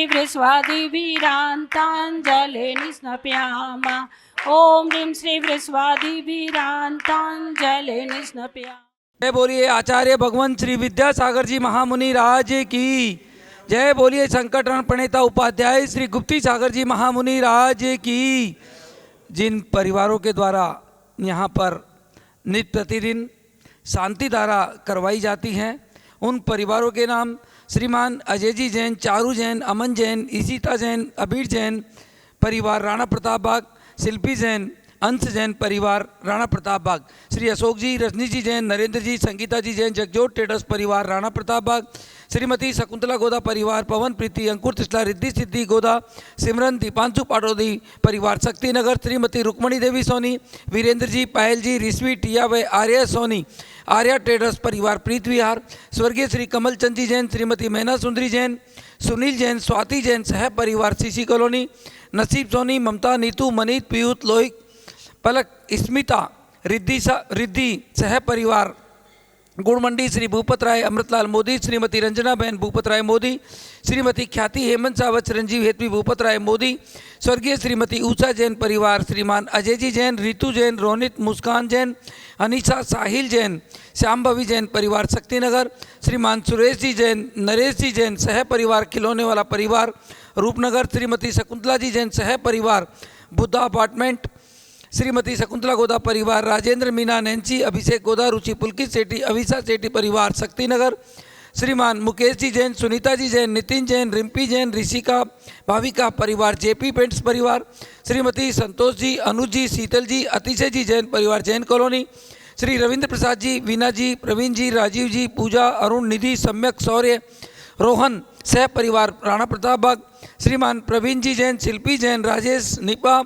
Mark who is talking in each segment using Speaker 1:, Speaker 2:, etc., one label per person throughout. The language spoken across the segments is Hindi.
Speaker 1: वृस्वादिभिरान्ताञ्जलिर्निष्णपयामा। ओम ह्रीं श्री वृस्वादिभिरान्ताञ्जलिर्निष्णपयामा।
Speaker 2: जय बोलिए आचार्य भगवंत श्री विद्यासागर जी महामुनि राज की जय। बोलिए संकटहरण प्रणेता उपाध्याय श्री गुप्ती सागर जी महामुनि राज की। जिन परिवारों के द्वारा यहाँ पर नित्य प्रतिदिन शांति धारा करवाई जाती हैं उन परिवारों के नाम श्रीमान अजय जी जैन, चारू जैन, अमन जैन, ईशिता जैन, अबीर जैन परिवार राणा प्रताप बाग, शिल्पी जैन, अंश जैन परिवार राणा प्रताप बाग, श्री अशोक जी, रजनी जी जैन, नरेंद्र जी, संगीता जी जैन, जगजोत ट्रेडर्स परिवार राणा प्रताप बाग, श्रीमती शकुंतला गोदा परिवार, पवन प्रीति, अंकुर तिसला, रिद्धि सिद्धि गोदा, सिमरन दीपांशु पाटोदी परिवार शक्ति नगर, श्रीमती रुक्मणी देवी सोनी, वीरेंद्र जी, पायल जी, रिश्वी टिया व आर्या सोनी आर्या ट्रेडर्स परिवार प्रीत विहार, स्वर्गीय श्री कमल चंद जी जैन, श्रीमती मैना सुंदरी जैन, सुनील जैन, स्वाति जैन सह परिवार सीसी कॉलोनी, नसीब सोनी, ममता, नीतू, मनीत, पीयूष, लोहित, पलक, स्मिता, रिद्धि सह परिवार गुड़मंडी, श्री भूपत राय अमृतलाल मोदी, श्रीमती रंजना बहन भूपत राय मोदी, श्रीमती ख्याति हेमंत सावत, चिरंजीव हेतवी भूपत राय मोदी, स्वर्गीय श्रीमती ऊषा जैन परिवार, श्रीमान अजय जी जैन, रितु जैन, रोनित, मुस्कान जैन, अनीसा, साहिल जैन, श्याम भवी जैन परिवार शक्तिनगर, श्रीमान सुरेश जी जैन, नरेश जी जैन सह परिवार खिलौने वाला परिवार रूपनगर, श्रीमती शकुंतला जी जैन सह परिवार बुद्धा अपार्टमेंट, श्रीमती शकुंतला गोदा परिवार राजेंद्र मीना, नैन्सी, अभिषेक गोदा, रुचि पुलकित सेठी, अविशा सेठी परिवार शक्तिनगर, श्रीमान मुकेश जी जैन, सुनीता जी जैन, नितिन जैन, रिम्पी जैन, ऋषिका, भाविका परिवार जेपी पेंट्स परिवार, श्रीमती संतोष जी, अनुज जी, शीतल जी, अतिशय जी जैन परिवार जैन कॉलोनी, श्री रविंद्र प्रसाद जी, वीना जी, प्रवीण जी, राजीव जी, पूजा, अरुण, निधि, सम्यक, शौर्य, रोहन सह परिवार राणा प्रताप बाग, श्रीमान प्रवीण जी जैन, शिल्पी जैन, राजेश, निपा,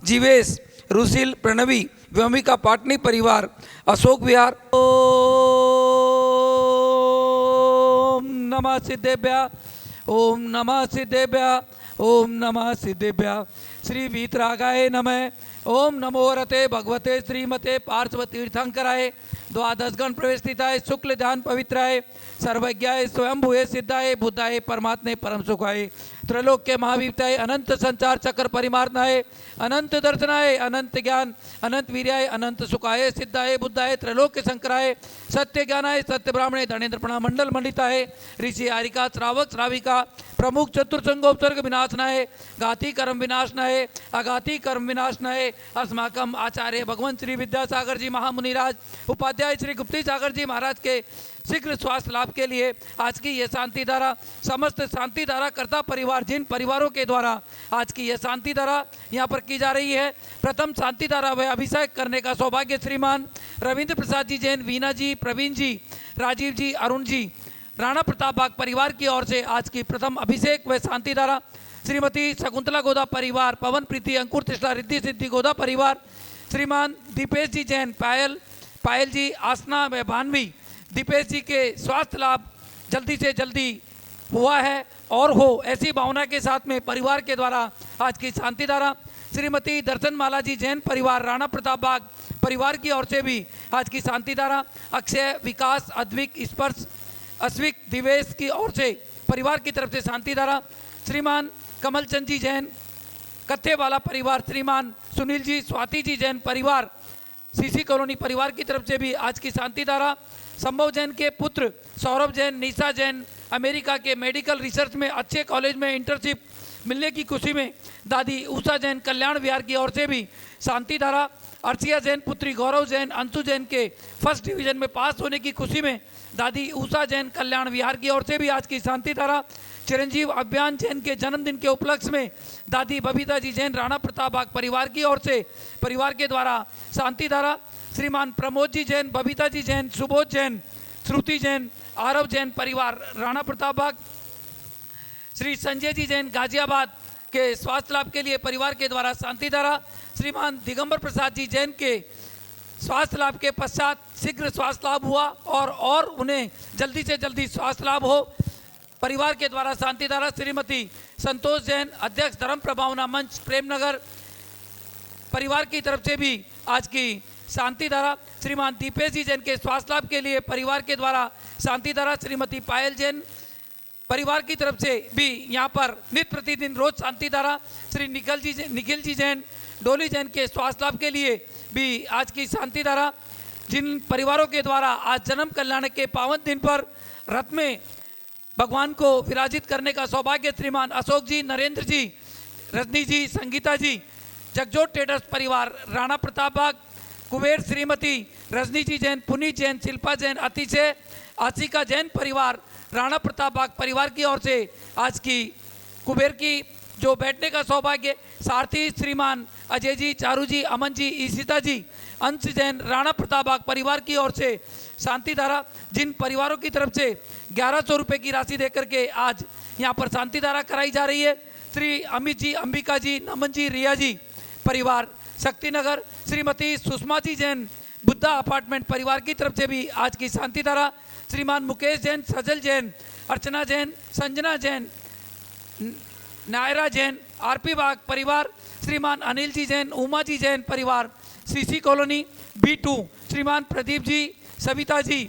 Speaker 2: जीवेश, रुसिल, प्रणवी, व्योमिका पाटनी परिवार अशोक विहार। ओम नमः सिद्धेभ्य, ओम नमः सिद्धेभ्य, ओम नमः सिद्धेभ्य। श्री वीतरागाय नमः। ओम नमो रते भगवते श्रीमते पार्श्व तीर्थंकराय, द्वादश गण प्रवेशिताय, शुक्ल ध्यान पवित्राय, सर्वज्ञाय, स्वयंभुए सिद्धाय, बुद्धाय, परमात्मे परम सुखाय, त्रैलोक्य महावीताय, अनंत संचार चक्र परिमार्नाय, अनंत दर्शनाय, अनंत ज्ञान, अनंत वीर्याय, अनंत सुखाय, सिद्धाय, बुद्धाय, त्रैलोक्य शंकराय, सत्य ज्ञानाय, सत्य ब्राह्मणे, धनेन्द्र प्रणाम मंडल मंडिताय, ऋषि आरिका, श्रावक श्राविका, प्रमुख चतुर्संगोपसर्ग विनाशनाय, घाती कर्म विनाशनाय, अघाती कर्म विनाशनाय, अस्माकम आचार्य भगवंत श्री विद्यासागर जी महामुनिराज उपाध्याय श्री गुप्ती सागर जी महाराज के शीघ्र स्वास्थ्य लाभ के लिए आज की यह शांति धारा, समस्त शांति धारा कर्ता परिवार जिन परिवारों के द्वारा आज की यह शांति धारा यहाँ पर की जा रही है, प्रथम शांति धारा व अभिषेक करने का सौभाग्य श्रीमान रविंद्र प्रसाद जी जैन, वीना जी, प्रवीण जी, राजीव जी, अरुण जी, राणा प्रताप बाग परिवार की ओर से आज की प्रथम अभिषेक व शांति धारा, श्रीमती शकुंतला गोदा परिवार, पवन प्रीति, अंकुर तिसला, रिद्धि सिद्धि गोदा परिवार, श्रीमान दीपेश जी जैन, पायल जी, आसना व भानवी, दीपेश जी के स्वास्थ्य लाभ जल्दी से जल्दी हुआ है और हो ऐसी भावना के साथ में परिवार के द्वारा आज की शांति धारा, श्रीमती दर्शन माला जी जैन परिवार राणा प्रताप बाग परिवार की ओर से भी आज की शांति धारा, अक्षय, विकास, अद्विक, स्पर्श, अश्विक, दिवेश की ओर से परिवार की तरफ से शांति धारा, श्रीमान कमल चंद जी जैन कत्थे वाला परिवार, श्रीमान सुनील जी, स्वाति जी जैन परिवार सीसी कॉलोनी परिवार की तरफ से भी आज की शांति धारा, संभव जैन के पुत्र सौरभ जैन, निशा जैन अमेरिका के मेडिकल रिसर्च में अच्छे कॉलेज में इंटर्नशिप मिलने की खुशी में दादी उषा जैन कल्याण विहार की ओर से भी शांति धारा, अर्चिया जैन पुत्री गौरव जैन अंशु जैन के फर्स्ट डिवीजन में पास होने की खुशी में दादी उषा जैन कल्याण विहार की ओर से भी आज की शांति धारा, चिरंजीव अभियान जैन के जन्मदिन के उपलक्ष्य में दादी बबीता जी जैन राणा प्रताप बाग परिवार की ओर से परिवार के द्वारा शांति धारा, श्रीमान प्रमोद जी जैन, बबीता जी जैन, सुबोध जैन, श्रुति जैन, आरव जैन परिवार राणा प्रताप बाग, श्री संजय जी जैन गाजियाबाद के स्वास्थ्य लाभ के लिए परिवार के द्वारा शांति धारा, श्रीमान दिगंबर प्रसाद जी जैन के स्वास्थ्य लाभ के पश्चात शीघ्र स्वास्थ्य लाभ हुआ और उन्हें जल्दी से जल्दी स्वास्थ्य लाभ हो परिवार के द्वारा शांति धारा, श्रीमती संतोष जैन अध्यक्ष धर्म प्रभावना मंच प्रेमनगर परिवार की तरफ से भी आज की शांति धारा, श्रीमान दीपेश जी जैन के स्वास्थ्य लाभ के लिए परिवार के द्वारा शांति धारा, श्रीमती पायल जैन परिवार की तरफ से भी यहाँ पर नित्य प्रतिदिन रोज शांति धारा श्री निखिल जी जैन, डोली जैन के स्वास्थ्य लाभ के लिए भी आज की शांति धारा, जिन परिवारों के द्वारा आज जन्म कल्याण के पावन दिन पर रथ में भगवान को विराजित करने का सौभाग्य श्रीमान अशोक जी, नरेंद्र जी, रजनी जी, संगीता जी, जगजोत ट्रेडर्स परिवार, राणा प्रताप बाग, कुबेर श्रीमती, रजनी जी जैन, पुनीत जैन, शिल्पा जैन, अतिशय, आशिका जैन परिवार, राणा प्रताप बाग परिवार की ओर से आज की कुबेर की जो बैठने का सौभाग्य, सारथी श्रीमान अजय जी, चारू जी, अमन जी, ईशिता जी, अंश जैन, राणा प्रताप बाग परिवार की ओर से शांति धारा, जिन परिवारों की तरफ से 1100 रुपये की राशि देकर के आज यहाँ पर शांति धारा कराई जा रही है। श्री अमित जी, अंबिका जी, नमन जी, रिया जी परिवार, शक्तिनगर, श्रीमती सुषमा जी जैन, बुद्धा अपार्टमेंट परिवार की तरफ से भी आज की शांति धारा, श्रीमान मुकेश जैन, सजल जैन, अर्चना जैन, संजना जैन, नायरा जैन, आरपी बाग परिवार, श्रीमान अनिल जी जैन, उमा जी जैन परिवार, सीसी कॉलोनी B2, श्रीमान प्रदीप जी, सविता जी,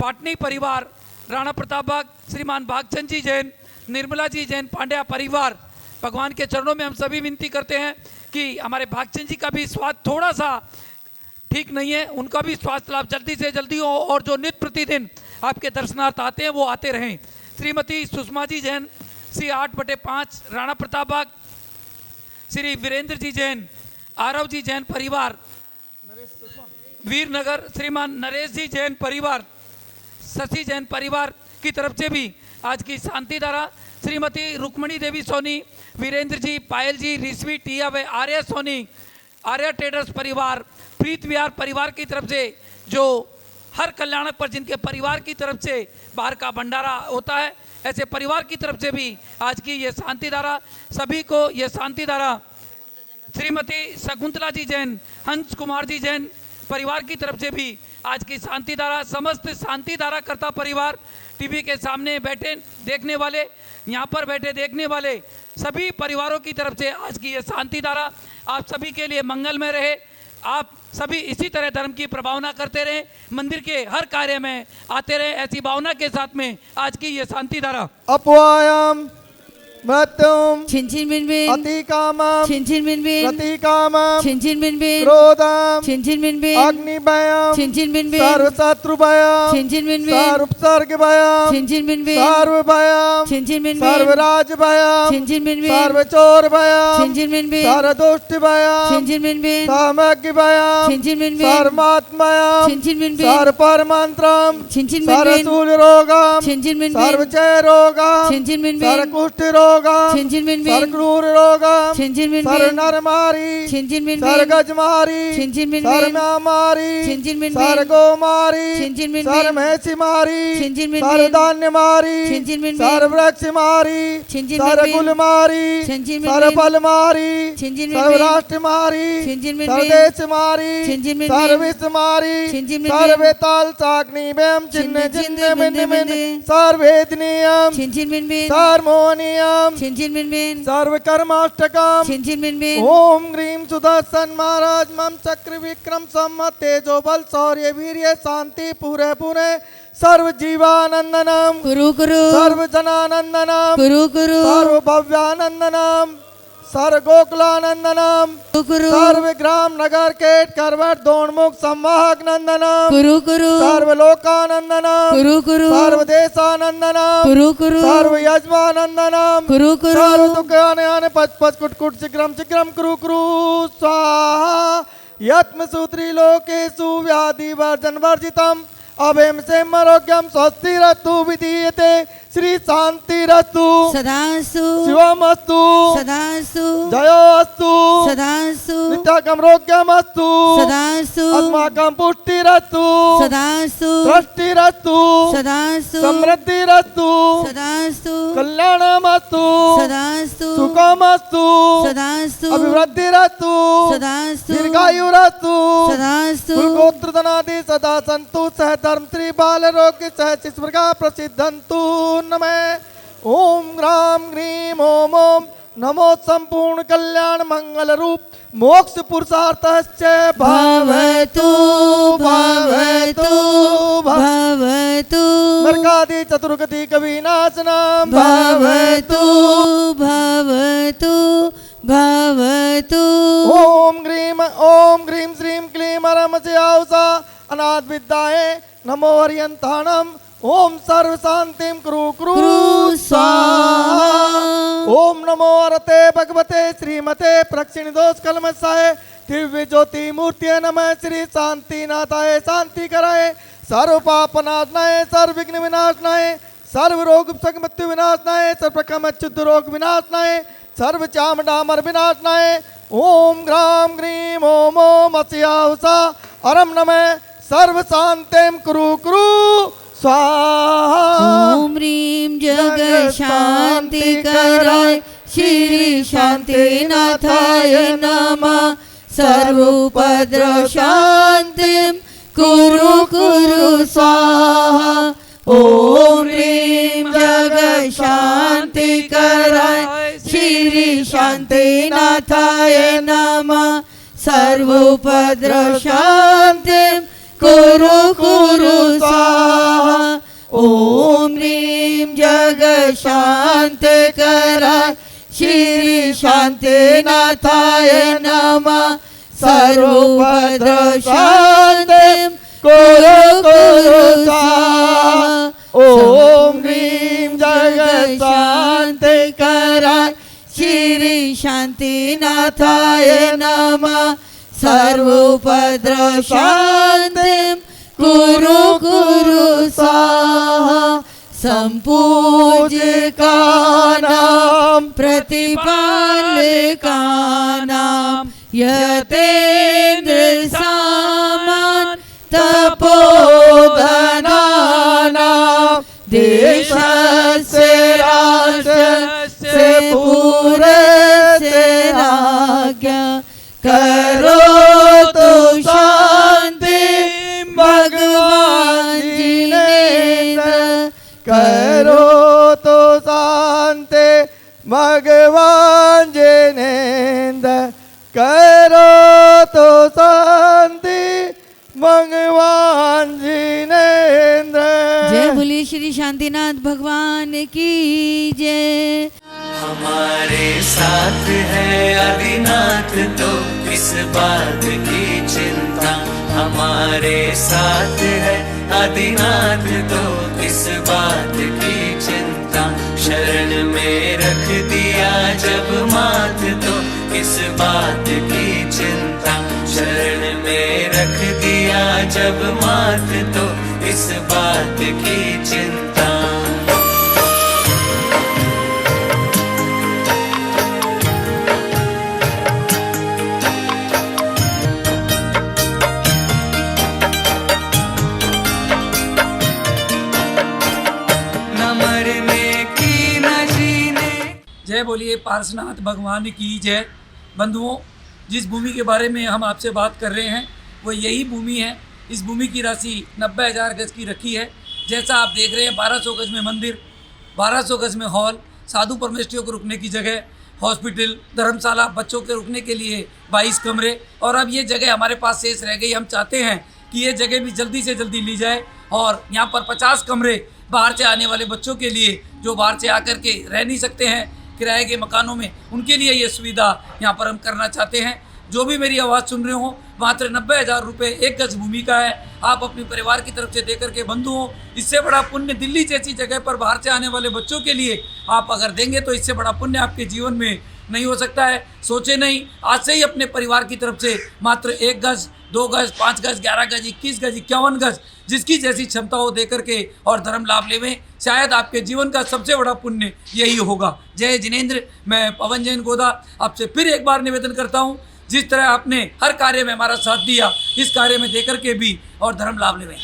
Speaker 2: पाटनी परिवार, राणा प्रताप बाग, श्रीमान भागचंद जी जैन, निर्मला जी जैन पांड्या परिवार। भगवान के चरणों में हम सभी विनती करते हैं कि हमारे भागचंद जी का भी स्वास्थ्य थोड़ा सा ठीक नहीं है, उनका भी स्वास्थ्य लाभ जल्दी से जल्दी हो और जो नित्य प्रतिदिन आपके दर्शनार्थ आते हैं वो आते रहें। श्रीमती सुषमा जी जैन, C8/5, राणा प्रताप बाग, श्री वीरेंद्र जी जैन, आरव जी जैन परिवार, वीरनगर, श्रीमान नरेश जी जैन परिवार, शशि जैन परिवार की तरफ से भी आज की शांति धारा, श्रीमती रुक्मणी देवी सोनी, वीरेंद्र जी, पायल जी, ऋषि टिया व आर्या सोनी, आर्या ट्रेडर्स परिवार, प्रीत विहार परिवार की तरफ से जो हर कल्याण पर जिनके परिवार की तरफ से बाहर का भंडारा होता है, ऐसे परिवार की तरफ से भी आज की ये शांति धारा, सभी को ये शांति धारा, श्रीमती शकुंतला जी जैन, हंस कुमार जी जैन परिवार की तरफ से भी आज की शांति धारा, समस्त शांति धारा करता परिवार, टीवी के सामने बैठे देखने वाले, यहाँ पर बैठे देखने वाले सभी परिवारों की तरफ से आज की ये शांति धारा आप सभी के लिए मंगलमय रहे। आप सभी इसी तरह धर्म की प्रभावना करते रहे, मंदिर के हर कार्य में आते रहे, ऐसी भावना के साथ में आज की ये शांति धारा।
Speaker 3: अपवायम मृत्युम
Speaker 1: छिनछिनबिनबिन
Speaker 3: अतिकामम
Speaker 1: छिनछिनबिनबिन
Speaker 3: प्रतिकामम
Speaker 1: छिनछिनबिनबिन
Speaker 3: क्रोधम
Speaker 1: छिनछिनबिनबिन
Speaker 3: अग्निभयम
Speaker 1: छिनछिनबिनबिन
Speaker 3: सर्वशत्रुभयम
Speaker 1: छिनछिनबिनबिन
Speaker 3: सर्वोपसर्गभयम
Speaker 1: छिनछिनबिनबिन
Speaker 3: सर्वभयम
Speaker 1: छिनछिनबिनबिन
Speaker 3: सर्वराजभयम
Speaker 1: छिनछिनबिनबिन
Speaker 3: सर्वचोरभयम
Speaker 1: छिनछिनबिनबिन
Speaker 3: सर्वदुष्टभयम
Speaker 1: छिनछिनबिनबिन
Speaker 3: सामग्रिभयम
Speaker 1: छिनछिनबिनबिन
Speaker 3: सर्वमात्मयम
Speaker 1: छिनछिनबिनबिन
Speaker 3: सर्वपरमंत्रम
Speaker 1: छिनछिनबिनबिन
Speaker 3: सर्वशूलरोगम
Speaker 1: छिनछिनबिनबिन
Speaker 3: सर्वक्षयरोगम
Speaker 1: छिनछिनबिनबिन
Speaker 3: सर्वकुष्ठरोगम
Speaker 1: छिनछिनबिनबिन
Speaker 3: सर्वक्रूररोगम
Speaker 1: छिनछिनबिनबिन
Speaker 3: सर्वनरमारी
Speaker 1: छिनछिनबिनबिन
Speaker 3: सर्वगजमारी
Speaker 1: छिनछिनबिनबिन
Speaker 3: सर्वमारी
Speaker 1: छिनछिनबिनबिन
Speaker 3: सर्वगोमारी
Speaker 1: छिनछिनबिनबिन
Speaker 3: सर्वमहेशिमारी
Speaker 1: छिनछिनबिनबिन
Speaker 3: सर्वधान्यमारी
Speaker 1: छिनछिनबिनबिन
Speaker 3: सर्ववृक्षमारी
Speaker 1: छिनछिनबिनबिन
Speaker 3: सर्वकुलमारी
Speaker 1: छिनछिनबिनबिन
Speaker 3: सर्वफलमारी
Speaker 1: छिनछिनबिनबिन
Speaker 3: सर्वराष्ट्रमारी
Speaker 1: छिनछिनबिनबिन
Speaker 3: सर्वदेशमारी
Speaker 1: छिनछिनबिनबिन
Speaker 3: सर्वविश्वमारी
Speaker 1: छिनछिनबिनबिन
Speaker 3: सर्वताल चाग्निवेम चिन्ह चिन्ह मिन्न मिन्न सर्वेदनीयम
Speaker 1: छिनछिनबिनबिन
Speaker 3: सर्वमोनियम
Speaker 1: छिनछिनबिनबिन
Speaker 3: सर्वकर्माष्टकम
Speaker 1: छिनछिनबिनबिन
Speaker 3: ओम ग्रीम सुदर्शन महाराज मम चक्र विक्रम सम्मत तेजो बल शौर्य वीर्य शांति पूरे पूरे सर्व जीवानंदनम
Speaker 1: कुरु कुरु
Speaker 3: सर्व जनानंदनम
Speaker 1: कुरु कुरु
Speaker 3: सर्व भव्यानंदनम सर्व गोकुलानंदनम
Speaker 1: कुरु
Speaker 3: सर्व ग्राम नगर केट करवट दोणमुख संवाहक नंदनम
Speaker 1: कुरु कुरु
Speaker 3: सर्व लोकानंदनम
Speaker 1: कुरु कुरु
Speaker 3: सर्व देशानंदनम
Speaker 1: कुरु कुरु
Speaker 3: सर्व यजमानंदनम
Speaker 1: कुरु कुरु
Speaker 3: सर्व दुःखाने आने पच पच कुट कुट शीघ्रम शीघ्रम कुरु कुरु स्वाहा यत्म सूत्री लोकेषु व्याधि वर्जन वर्जितम अभेम से मरोग्यम स्वस्तिरस्तु विधीयते श्री शांतिरस्तु
Speaker 1: सदासु
Speaker 3: शिवमस्तु
Speaker 1: सदासु
Speaker 3: जयोस्तु
Speaker 1: सदासु
Speaker 3: नित्यकम रोग्यमस्तु
Speaker 1: सदासु
Speaker 3: अस्माकं पुष्टिरस्तु
Speaker 1: सदासु
Speaker 3: दृष्टिरस्तु
Speaker 1: सदासु
Speaker 3: समृद्धिरस्तु
Speaker 1: सदासु
Speaker 3: कल्याणमस्तु
Speaker 1: सदासु
Speaker 3: सुखमस्तु
Speaker 1: सदासु
Speaker 3: अभिवृद्धिरस्तु
Speaker 1: सदासु
Speaker 3: दीर्घायुरस्तु
Speaker 1: सदासु
Speaker 3: कुलगोत्रधनादि सदा सन्तु सह धर्म श्री बाल रोग सह शिष्वर्गा प्रसिद्धन्तु नमः ओम ग्राम ग्रीम ओम ओम नमो संपूर्ण कल्याण मंगल रूप मोक्ष पुरुषार्थश्च
Speaker 1: भवतु भवतु भवतु
Speaker 3: नरकादि चतुर्गति कविनाशनम
Speaker 1: भवतु भवतु भवतु
Speaker 3: ओम ग्रीम श्रीम क्लीम रमस्याउसा अनाथ विद्याये नमो हरियंताणम ओम सर्व शांतिं कुरु कुरु स्वाहा ओम नमो अरते भगवते श्रीमते प्रक्षिण दोष कलमसाय दिव्य ज्योति मूर्ति नमः श्री शांतिनाथाय शांति कराय सर्व पाप नाशनाय सर्व विघ्न विनाशनाय सर्व रोग मृत्यु विनाशनाय सर्व प्रकम शुद्ध रोग विनाशनाय सर्व चाम डामर विनाशनाय ओम ग्राम ग्रीम ओम ओम अस्याहुसा अरम नमः सर्व शांतिं कुरु कुरु स्वाहा
Speaker 1: ओम ह्रीं जग शांति कराय श्री शांतिनाथाय नमः सर्वोपद्रव शांतिं कुरु कुरु स्वाहा ओम ह्रीं जग शांति कराय श्री शांतिनाथाय नमः सर्वोपद्रव शांतिं कुरु कुरु स्वाहा ओम ह्रीं जग शांति कराय श्री शांतिनाथाय नमः सर्वोपद्रव शांतिं कुरु कुरु स्वाहा ओम ह्रीं जग शांति कराय श्री शांतिनाथाय नमः सर्वोपद्रव शांतिं कुरु कुरु स्वाहा संपूज्यकानां प्रतिपालकानां यतेन्द्र सामान तपोधनानां देशस्य राष्ट्रस्य पूरस्य राज्ञा करोतु शांति भगवान जिनेन्द्र
Speaker 3: करोतु शांति भगवान जिनेन्द्र करोतु शांति भगवान जिनेन्द्र।
Speaker 1: जय बोलिए श्री शांतिनाथ भगवान की जय।
Speaker 4: हमारे साथ है आदिनाथ तो किस बात की चिंता, हमारे साथ है आदिनाथ तो किस बात की चिंता, शरण में रख दिया जब माथ तो किस बात की चिंता, शरण में रख दिया जब माथ तो किस बात की चिंता।
Speaker 2: जय बोलिए पार्श्वनाथ भगवान की जय। बंधुओं, जिस भूमि के बारे में हम आपसे बात कर रहे हैं वो यही भूमि है। इस भूमि की राशि 90,000 गज की रखी है। जैसा आप देख रहे हैं 1200 गज में मंदिर, 1200 गज में हॉल, साधु परमेष्ठियों को रुकने की जगह, हॉस्पिटल, धर्मशाला, बच्चों के रुकने के लिए 22 कमरे। और अब ये जगह हमारे पास शेष रह गई। हम चाहते हैं कि ये जगह भी जल्दी से जल्दी ली जाए और यहाँ पर 50 कमरे बाहर से आने वाले बच्चों के लिए, जो बाहर से आकर के रह नहीं सकते हैं किराए के मकानों में, उनके लिए ये सुविधा यहाँ पर हम करना चाहते हैं। जो भी मेरी आवाज़ सुन रहे हो, मात्र 90,000 रुपये 1 गज भूमि का है। आप अपने परिवार की तरफ से देकर के बंधुओं, इससे बड़ा पुण्य दिल्ली जैसी जगह पर बाहर से आने वाले बच्चों के लिए आप अगर देंगे तो इससे बड़ा पुण्य आपके जीवन में नहीं हो सकता है। सोचे नहीं, आज से ही अपने परिवार की तरफ से मात्र 1 गज, 2 गज, 5 गज, 11 गज, 21 गज, 51 गज, जिसकी जैसी क्षमता हो दे करके और धर्म लाभ लेवें। शायद आपके जीवन का सबसे बड़ा पुण्य यही होगा। जय जिनेंद्र। मैं पवन जैन गोदा आपसे फिर एक बार निवेदन करता हूँ, जिस तरह आपने हर कार्य में हमारा साथ दिया, इस कार्य में देकर के भी और धर्म लाभ लेवें।